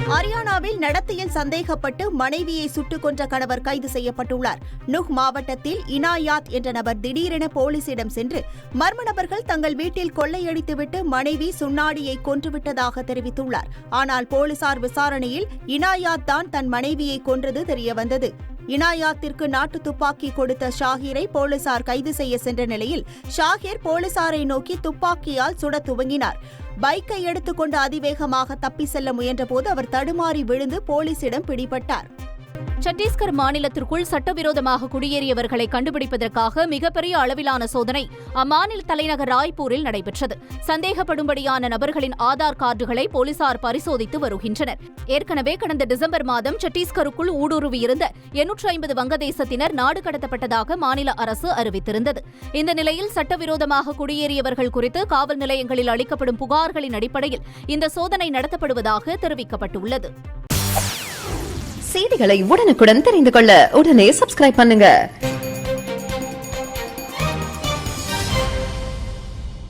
ஹரியானாவில் நடத்தையில் சந்தேகப்பட்டு மனைவியை சுட்டுக் கொன்ற கணவர் கைது செய்யப்பட்டுள்ளார். நுஹ் மாவட்டத்தில் இனாயாத் என்ற நபர் திடீரென போலீசிடம் சென்று மர்ம நபர்கள் தங்கள் வீட்டில் கொள்ளையடித்துவிட்டு மனைவி சுன்னாடியை கொன்றுவிட்டதாக தெரிவித்துள்ளார். ஆனால் போலீசார் விசாரணையில் இனாயாத் தான் தன் மனைவியை கொன்றது தெரியவந்தது. இனாயாத்திற்கு நாட்டு துப்பாக்கி கொடுத்த ஷாஹீரை போலீசார் கைது செய்ய சென்ற நிலையில் ஷாஹீர் போலீசாரை நோக்கி துப்பாக்கியால் சுட துவங்கினார். பைக்கை எடுத்துக்கொண்டு அதிவேகமாக தப்பி செல்ல முயன்றபோது அவர் தடுமாறி விழுந்து போலீசிடம் பிடிபட்டார். சத்தீஸ்கர் மாநிலத்திற்குள் சட்டவிரோதமாக குடியேறியவர்களை கண்டுபிடிப்பதற்காக மிகப்பெரிய அளவிலான சோதனை அம்மாநில தலைநகர் ராய்ப்பூரில் நடைபெற்றது. சந்தேகப்படும்படியான நபர்களின் ஆதார் கார்டுகளை போலீசார் பரிசோதித்து வருகின்றனர். ஏற்கனவே கடந்த டிசம்பர் மாதம் சத்தீஸ்கருக்குள் ஊடுருவியிருந்த 850 வங்கதேசத்தினர் நாடு கடத்தப்பட்டதாக மாநில அரசு அறிவித்திருந்தது. இந்த நிலையில் சட்டவிரோதமாக குடியேறியவர்கள் குறித்து காவல் நிலையங்களில் அளிக்கப்படும் புகார்களின் அடிப்படையில் இந்த சோதனை நடத்தப்படுவதாக தெரிவிக்கப்பட்டுள்ளது. செய்திகளை உடனுக்குடன் தெரிந்து கொள்ள உடனே சப்ஸ்கிரைப் பண்ணுங்க.